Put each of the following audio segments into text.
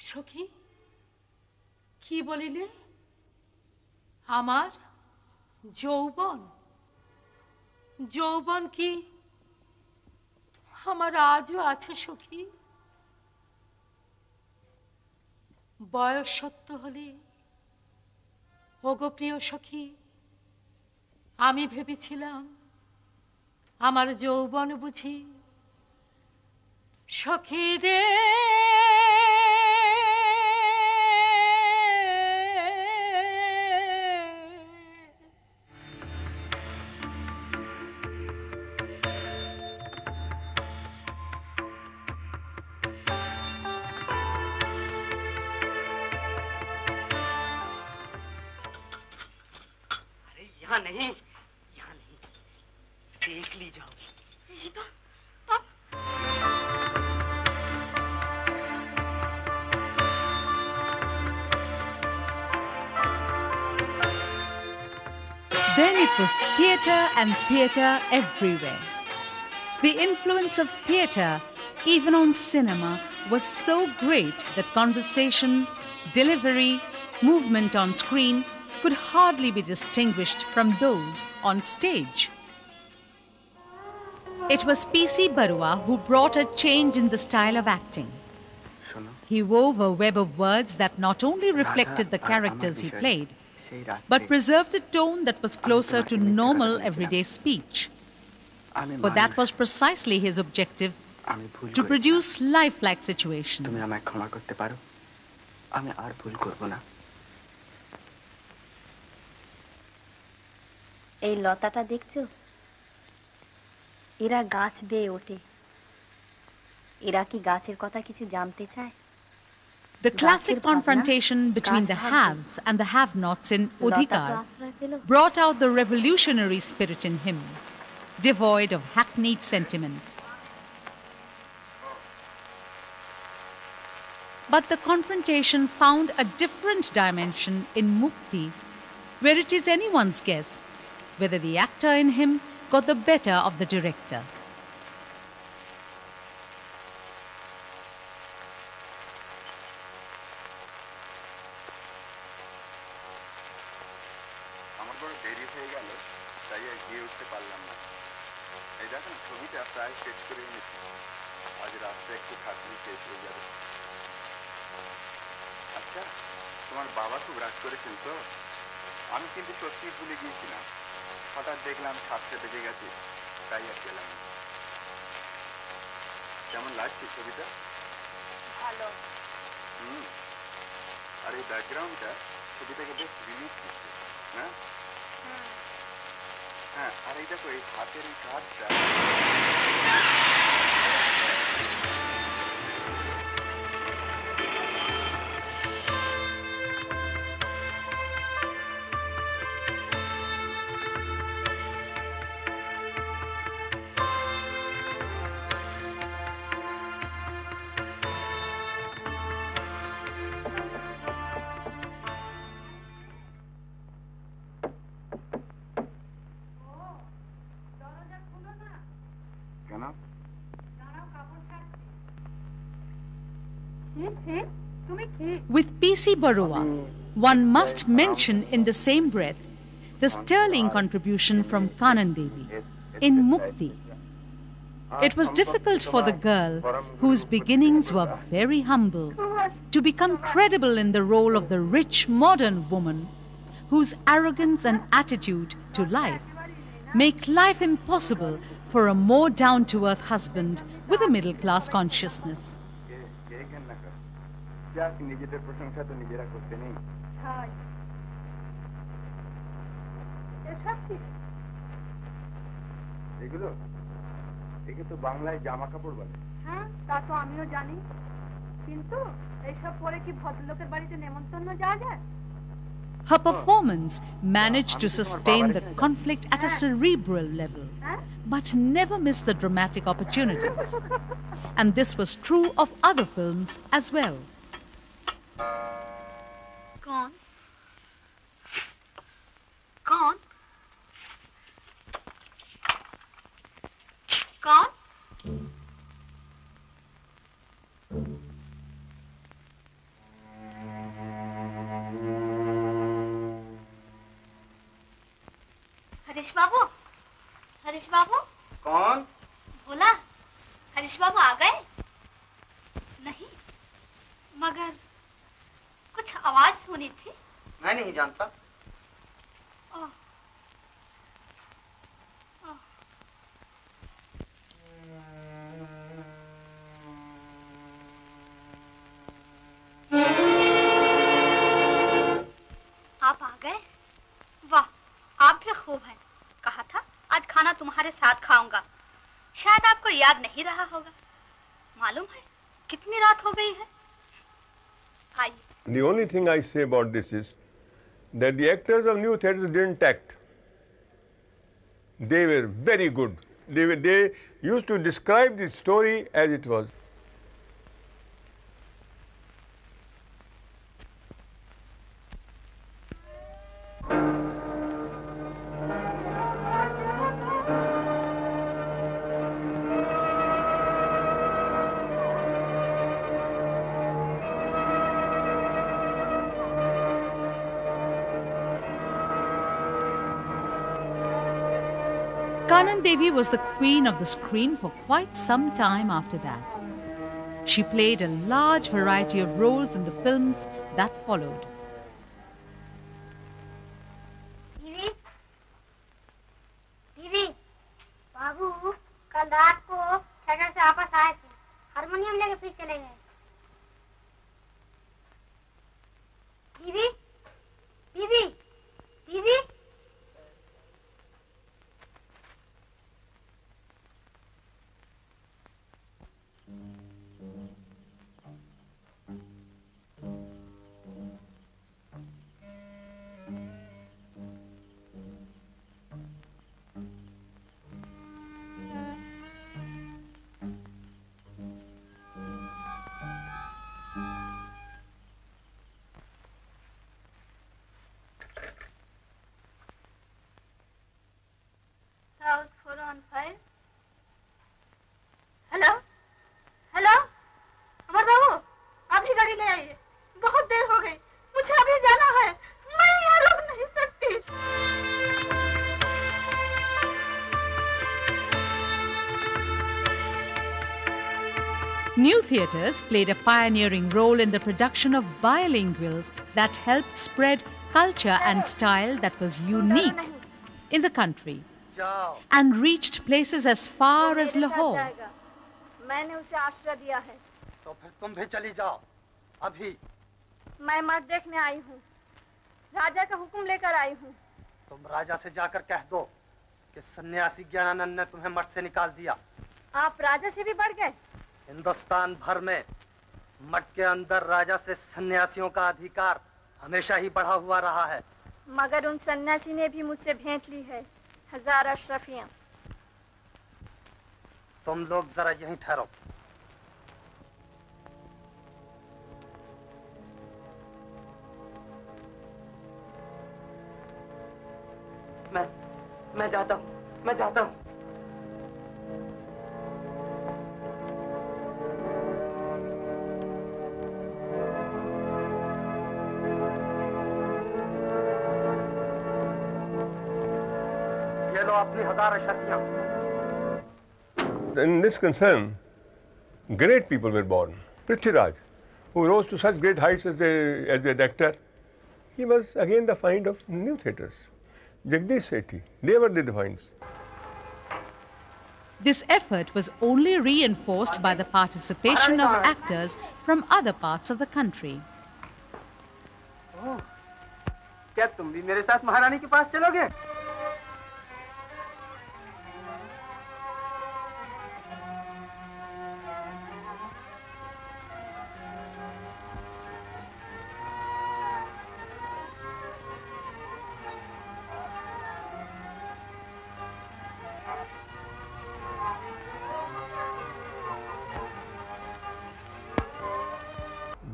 সখী, কি বলিলে? আমার যৌবন? যৌবন কি আমার আজও আছে সখী? বয়স সত্য হলে, ওগো প্রিয় সখী, আমি ভেবেছিলাম আমার যৌবন বুঝি সখী রে नहीं, यहाँ नहीं, देख ली जाओगी। ये तो Then it was theatre and theatre everywhere. The influence of theatre, even on cinema, was so great that conversation, delivery, movement on screen could hardly be distinguished from those on stage. It was P.C. Barua who brought a change in the style of acting. He wove a web of words that not only reflected the characters he played, but preserved a tone that was closer to normal everyday speech. For that was precisely his objective, to produce lifelike situations. এই লতাটা দেখছো? এরা গাছ বেয়ে ওঠে। এরা কি গাছের কথা কিছু জানতে চায়? The classic confrontation between the haves and the have-nots in Odhikar brought out the revolutionary spirit in him, devoid of hackneyed sentiments. But the confrontation found a different dimension in Mukti, where it is anyone's guess whether the actor in him got the better of the director. তোমার বাবা খুব রাগ করেছেন তো? আমি কিন্তু সত্যি ভুলে গিয়েছিলাম। হঠাৎ দেখলাম 7টা বেজে গেছে, তাই আর গেলাম। কেমন লাগছে ছবিটা? ভালো। আর এই ব্যাকগ্রাউন্ডটা ছবিটাকে বেশ রিলিজ করছে, না? হ্যাঁ, আর এই দেখো এই হাতের এই কাজটা। With P.C. Barua, one must mention in the same breath the sterling contribution from Kanan Devi in Mukti. It was difficult for the girl, whose beginnings were very humble, to become credible in the role of the rich modern woman whose arrogance and attitude to life make life impossible for a more down-to-earth husband with a middle-class consciousness. হ্যাঁ তা তো আমিও জানি কিন্তু এইসব পরে কি ভদ্রলোকের বাড়িতে নেমন্তন্ন যাওয়া যায় Her performance managed to sustain the conflict at a cerebral level, but never missed the dramatic opportunities. And this was true of other films as well. कौन कौन कौन हरीश बाबू कौन बोला हरीश बाबू आ गए नहीं मगर कुछ आवाज सुनी थी मैं नहीं जानता ओह, ओह। आप आ गए वाह आप भी खूब हैं कहा था आज खाना तुम्हारे साथ खाऊंगा शायद आपको याद नहीं रहा होगा मालूम है कितनी रात हो गई है आइए The only thing I say about this is that the actors of new theatres didn't act. They were very good. They used to describe the story as it was. Kanan Devi was the queen of the screen for quite some time after that. She played a large variety of roles in the films that followed. दीदी बाबू कल रात को theatre से वापस आए थे harmonium लेके फिर चले गए दीदी दीदी दीदी South 415 हेलो हेलो अमर बाबू आप ही गाड़ी ले आइए बहुत देर हो गई मुझे अभी जाना है मैं यहाँ रुक नहीं सकती New theatres played a pioneering role in the production of bilinguals that helped spread culture and style that was unique in the country and reached places as far as Lahore. मैंने उसे आश्रय दिया है तो फिर तुम भी चली जाओ अभी मैं मत देखने आई हूँ राजा का हुक्म लेकर आई हूँ तुम राजा से जाकर कह दो कि सन्यासी ज्ञानानंद ने तुम्हें मठ से निकाल दिया आप राजा से भी बढ़ गए हिंदुस्तान भर में मठ के अंदर राजा से सन्यासियों का अधिकार हमेशा ही बढ़ा हुआ रहा है मगर उन सन्यासी ने भी मुझसे भेंट ली है 1000 अशरफियां तुम लोग जरा यहीं ठहरो मैं जाता हूँ ये लो अपनी 1000 अशरफियां In this concern, great people were born. Prithviraj, who rose to such great heights as an actor, he was again the find of new theatres. Jagdish Sethi, they were the finds. This effort was only reinforced by the participation of actors from other parts of the country. क्या तुम भी मेरे साथ महारानी के पास चलोगे?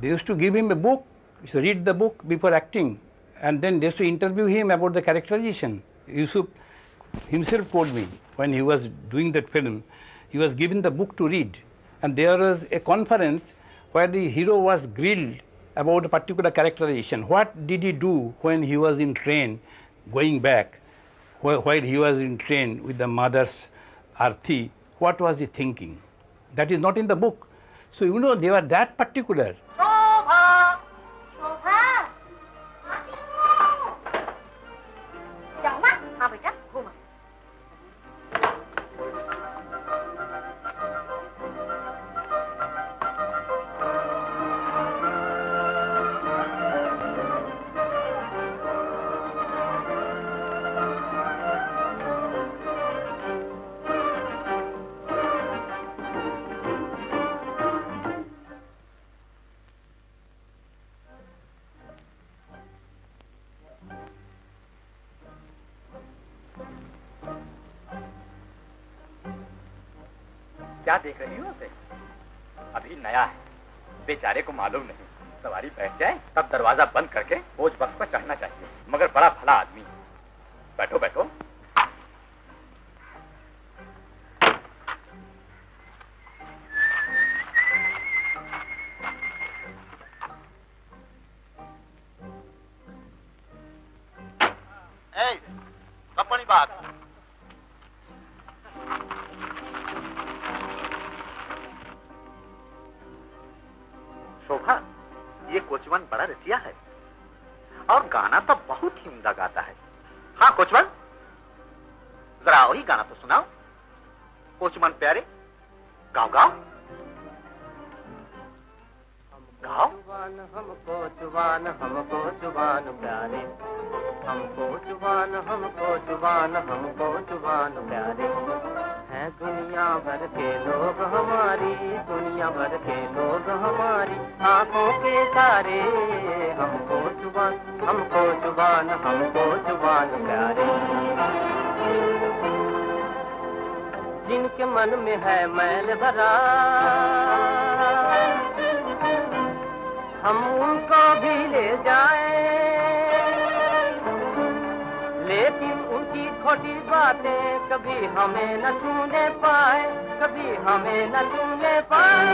They used to give him a book, used to read the book before acting, and then they used to interview him about the characterization. Yusuf himself told me when he was doing that film, he was given the book to read, and there was a conference where the hero was grilled about a particular characterization. What did he do when he was in train going back, while he was in train with the mother's Arthi? What was he thinking? That is not in the book. So, you know, they were that particular. क्या देख रही हो उसे? अभी नया है, बेचारे को मालूम नहीं। सवारी बैठ जाए तब दरवाजा बंद करके कोच बक्स पर चढ़ना चाहिए, मगर बड़ा भला आदमी। बैठो बैठो। अपनी बात शोभा, ये कोचवन बड़ा रसिया है और गाना तो बहुत ही उम्दा गाता है। हाँ कोचवन, जरा और ही गाना तो सुनाओ। कोचवन प्यारे, गाओ गाओ गाओ। हमको जुबान प्यारे, हमको जुबान प्यारे हैं। दुनिया भर के लोग हमारी, दुनिया भर के लोग हमारी आंखों के तारे। हमको जुबान प्यारे। जिनके मन में है मैल भरा, हम उनको भी ले जाएं, लेकिन उनकी खोटी बातें कभी हमें न छूने पाए, कभी हमें न छूने पाए।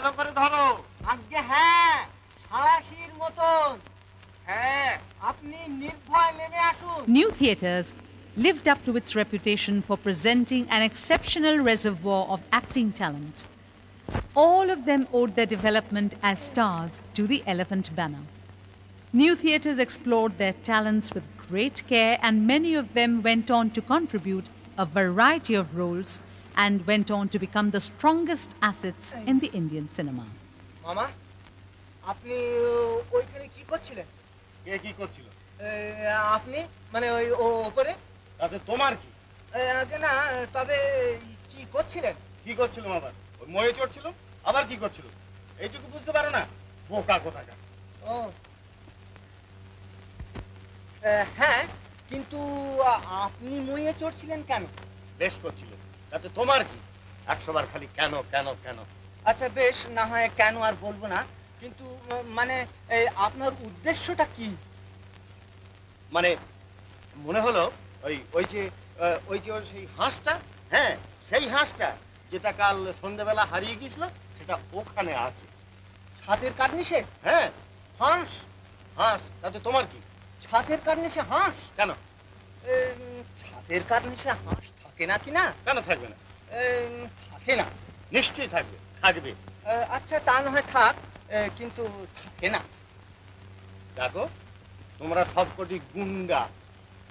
ভালো করে ধরো। আজ্ঞে হ্যাঁ, সারাশির মতন। হ্যাঁ, আপনি নির্ভয় নেমে আসুন। New Theatres lived up to its reputation for presenting an exceptional reservoir of acting talent. All of them owed their development as stars to the Elephant banner. New Theatres explored their talents with great care, and many of them went on to contribute a variety of roles and went on to become the strongest assets in the Indian cinema. মামা, আপনি ওইখানে কি করছিলেন? কে কি করছিল? আপনি মানে ওই ওপরে? তাতে তোমার কি? আগে না, তবে কি করছিলেন? কি করছিল বাবা? ওই ময়ে চড়ছিল, আবার কি করছিল? এইটুকু বুঝতে পারো না? বোকা কোথাকার। ও হ্যাঁ, কিন্তু আপনি ময়ে চড়ছিলেন কেন? বেশ করছিল, তাতে তোমার কি? 100 বার খালি কেন কেন কেন। আচ্ছা বেশ, না হয় কেন আর বলবো না, কিন্তু মানে আপনার উদ্দেশ্যটা কি? মানে মনে হলো ওই যে সেই হাঁসটা, হ্যাঁ সেই হাঁসটা যেটা কাল সন্ধ্যাবেলা হারিয়ে গিয়েছিল সেটা ওখানে আছে ছাদের কার্নিশে। হ্যাঁ হাঁস? হাঁস, তাতে তোমার কি? ছাদের কার্নিশে হাঁস? কেন? ছাদের কার্নিশে হাঁস থাকে না কি? না কেন থাকবে না? থাকে না? নিশ্চয়ই থাকবে, থাকবে। আচ্ছা তা না হয় থাক, কিন্তু থাকে না। দেখো তোমরা সবকটি গুন্ডা,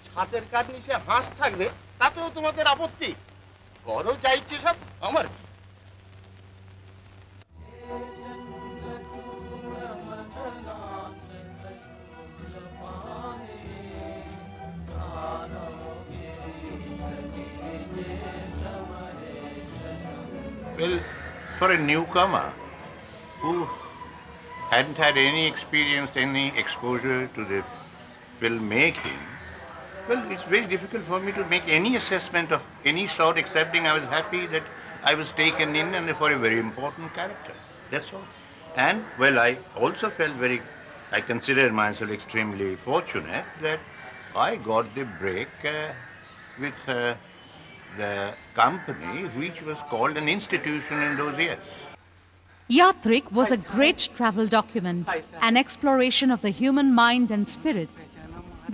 ছাদের কার্নিশে হাঁস থাকবে তাতেও তোমাদের আপত্তি? করো যা ইচ্ছে সব, আমার কি? Well, for a newcomer who hadn't had any experience, any exposure to the filmmaking, well, it's very difficult for me to make any assessment of any sort, excepting I was happy that I was taken in and for a very important character. That's all. And, well, I also felt I consider myself extremely fortunate that I got the break with the company which was called an institution in those years. Yatrik was a great travel document, an exploration of the human mind and spirit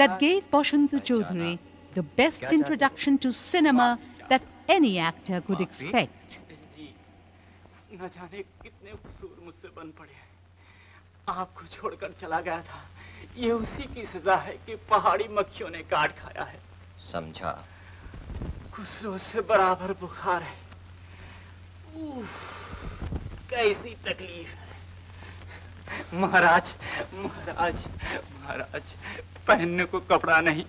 that gave Bashantu Chaudhary the best introduction to cinema that any actor could expect. न जाने कितने कसूर मुझसे बन पड़े। आपको छोड़कर चला गया था, ये उसी की सजा है कि पहाड़ी मक्खियों ने काट खाया है। समझा। कुछ रोज से बराबर बुखार है। कैसी तकलीफ है। महाराज महाराज महाराज, पहनने को कपड़ा नहीं,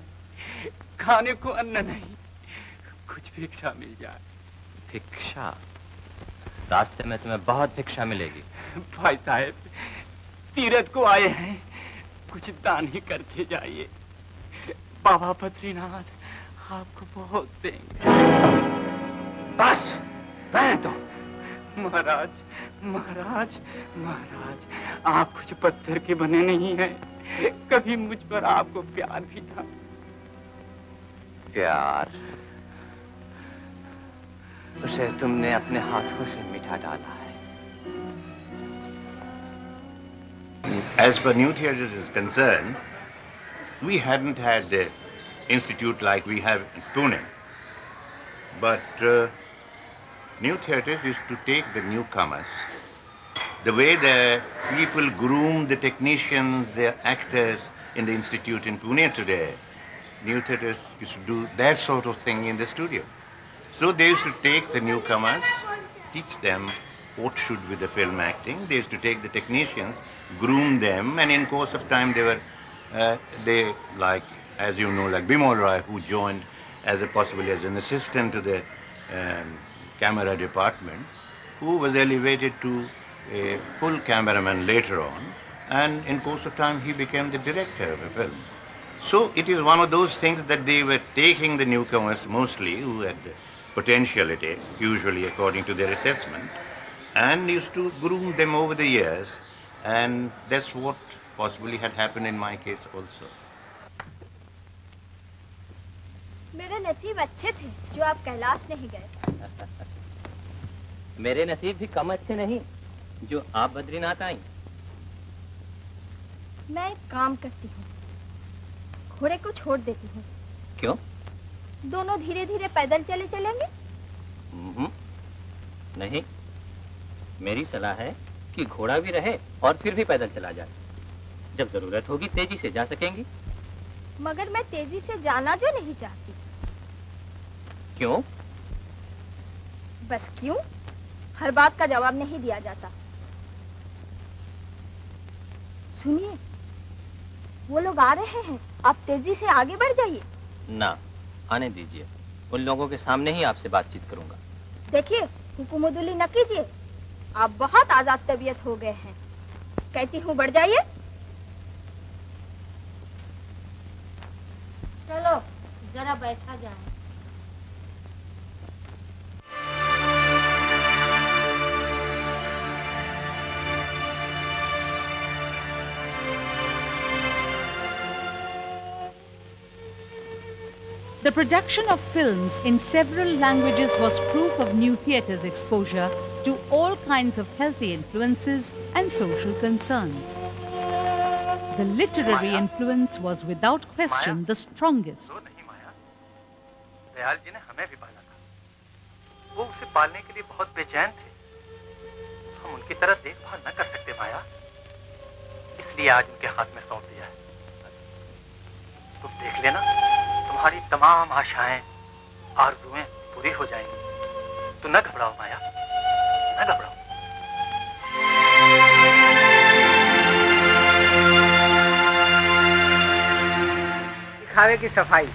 खाने को अन्न नहीं, कुछ भिक्षा मिल जाए। भिक्षा? रास्ते में तुम्हें बहुत भिक्षा मिलेगी। भाई साहब, तीरथ को आए हैं, कुछ दान ही करके जाइए। बाबा बद्रीनाथ आपको बहुत देंगे। बस मैं तो। महाराज महाराज महाराज, आप कुछ पत्थर के बने नहीं हैं। कभी मुझ पर आपको प्यार भी था। प्यार? उसे तुमने अपने हाथों से मिटा डाला है। As for New Theatres is concerned, we hadn't had the institute like we have in Pune. But New Theatres used to take the newcomers, the way the people groom the technicians, the actors in the institute in Pune today. New Theatres used to do that sort of thing in the studio. So they used to take the newcomers, teach them what should be the film acting. They used to take the technicians, groom them, and in course of time they like, as you know, like Bimal Roy, who joined possibly as an assistant to the camera department, who was elevated to a full cameraman later on, and in course of time he became the director of a film. So it is one of those things that they were taking the newcomers mostly who had the potentiality, usually according to their assessment, and used to groom them over the years, and that's what possibly had happened in my case also. मेरे नसीब अच्छे थे जो आप कैलाश नहीं गए। मेरे नसीब भी कम अच्छे नहीं जो आप बद्रीनाथ आई? मैं एक काम करती हूँ, घोड़े को छोड़ देती हूँ। क्यों? दोनों धीरे धीरे पैदल चले चलेंगे। नहीं, मेरी सलाह है कि घोड़ा भी रहे और फिर भी पैदल चला जाए। जब जरूरत होगी तेजी से जा सकेंगी। मगर मैं तेजी से जाना जो नहीं चाहती। क्यों? बस क्यों? हर बात का जवाब नहीं दिया जाता। सुनिए, वो लोग आ रहे हैं, आप तेजी से आगे बढ़ जाइए। ना, आने दीजिए, उन लोगों के सामने ही आपसे बातचीत करूंगा। देखिए, हुकुमुदुली न कीजिए, आप बहुत आजाद तबीयत हो गए हैं। कहती हूँ बढ़ जाइए। चलो जरा बैठा जाए। The production of films in several languages was proof of New Theatre's exposure to all kinds of healthy influences and social concerns. The literary influence was without question the strongest. Dayal ji ने हमें भी पाला था। वो उसे पालने के लिए बहुत बेचैन थे। हम उनकी तरह देखभाल न कर सकते माया, इसलिए आज उनके हाथ में सौंप दिया है। तुम देख लेना, तुम्हारी तमाम आशाएं, आरजुएं पूरी हो जाएंगी। तो न घबराओ माया, न घबराओ। दिखावे की सफाई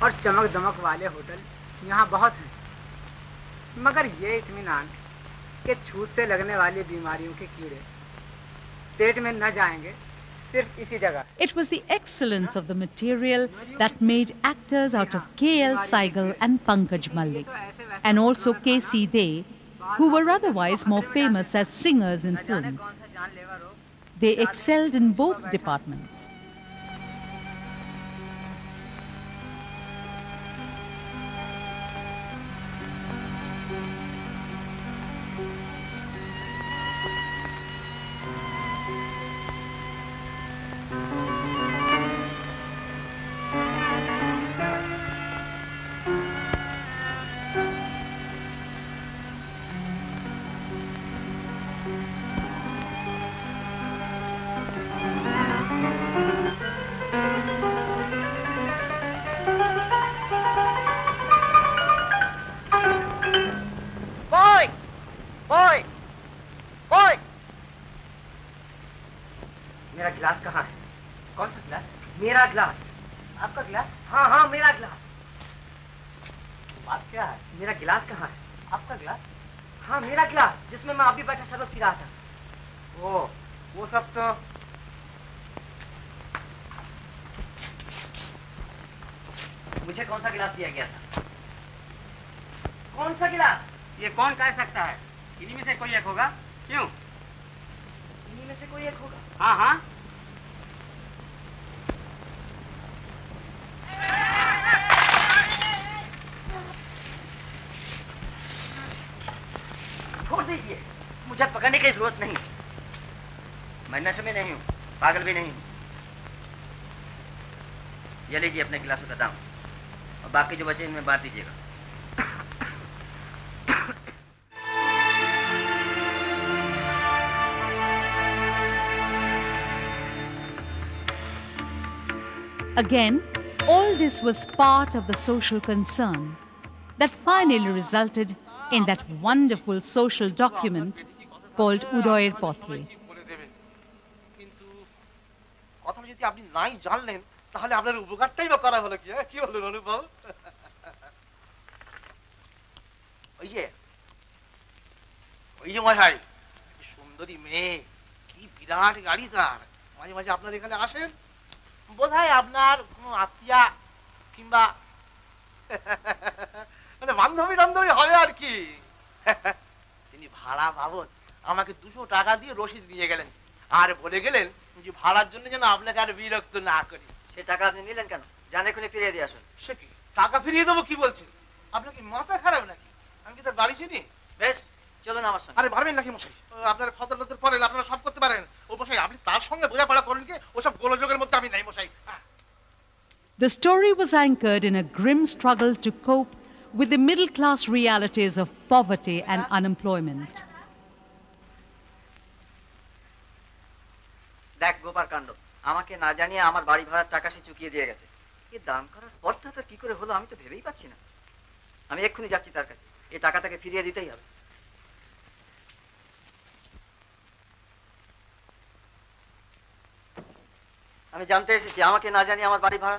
और चमक दमक वाले होटल यहाँ बहुत हैं, मगर ये इत्मीनान कि छूत से लगने वाली बीमारियों के कीड़े पेट में न जाएंगे सिर्फ इसी जगह। It was the excellence of the material that made actors out of K.L. Saigal and Pankaj Mallik, and also K.C. Dey, who were otherwise more famous as singers in films. They excelled in both departments. मुझे कौन सा गिलास दिया गया था? कौन सा गिलास? ये कौन कह सकता है? इन्हीं में से कोई एक होगा। क्यों? इन्हीं में से कोई एक होगा। हाँ हाँ। छोड़ दीजिए, मुझे पकड़ने की जरूरत नहीं। मैं नशे में नहीं हूँ, पागल भी नहीं हूँ। ये लीजिए अपने गिलासों का दाम, और बाकी जो बचे इनमें बांट दीजिएगा। Again, all this was part of the social concern that finally resulted in that wonderful social document called Udoyer Pothe. কথা যদি আপনি নাই জানলেন তাহলে আপনার উপকারটাই বা করা হলো কি হলো অনুভব? ওই যে মশাই, সুন্দরী মেয়ে, কি বিরাট গাড়ি তার। মাঝে মাঝে আপনার এখানে আসেন, বোধহয় আপনার কোনো আত্মীয়া কিংবা মানে বান্ধবী টান্ধবী হবে আর কি। তিনি ভাড়া বাবদ আমাকে 200 টাকা দিয়ে রসিদ নিয়ে গেলেন, আর বলে গেলেন যে ভাড়ার জন্য যেন আপনাকে আর বিরক্ত না করি। সে টাকা আপনি নিলেন কেন? জানে খুলে ফিরিয়ে দিয়ে আসুন। সে কি টাকা ফিরিয়ে দেবো কি বলছেন? আপনার কি মাথা খারাপ নাকি? আমি কি তার বাড়ি চিনি? বেশ, চলুন আমার সঙ্গে। আরে পারবেন নাকি মশাই? আপনার খতরলতের পরে আপনারা সব করতে পারেন। ও মশাই আপনি তার সঙ্গে বোঝাপড়া করেন কি? ওসব গোলযোগের মধ্যে আমি নাই মশাই। The story was anchored in a grim struggle to cope with the middle-class realities of poverty and unemployment. দেখ গোপার কাণ্ড, আমাকে না জানিয়ে আমার বাড়ি ভাড়ার টাকা সে চুকিয়ে দিয়ে গেছে। এ দান করার স্পর্ধা তার কি করে হলো আমি তো ভেবেই পাচ্ছি না। আমি এক্ষুনি যাচ্ছি তার কাছে, এই টাকা তাকে ফিরিয়ে দিতেই হবে। আমি জানতে এসেছি আমাকে না জানিয়ে আমার বাড়ি ভাড়া।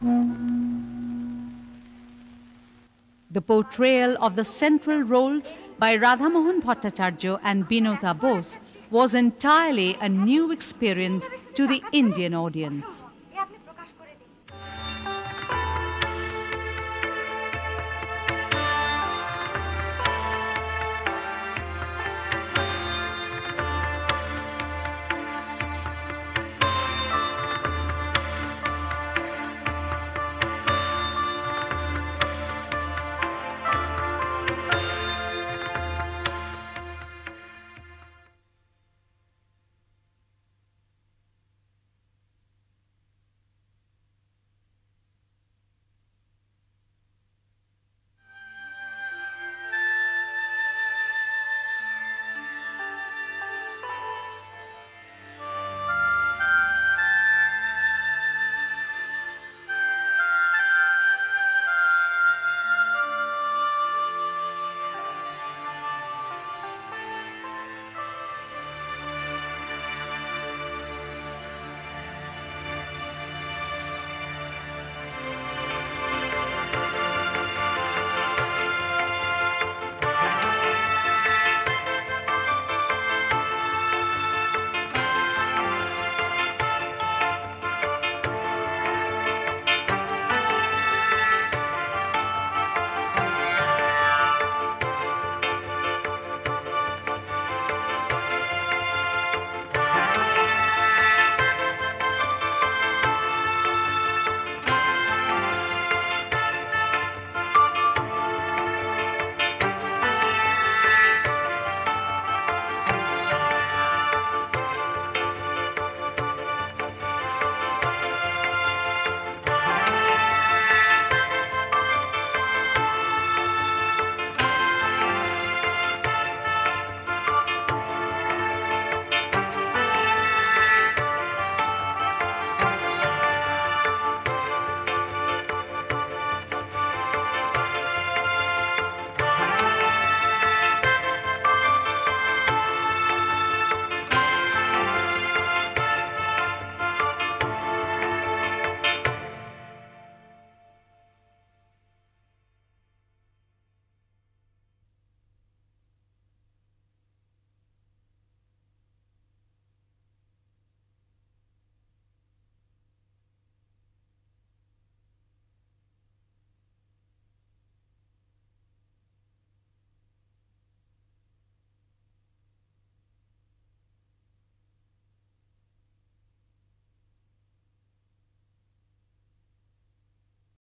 The portrayal of the central roles by Radhamohan Bhattacharya and Binota Bose was entirely a new experience to the Indian audience.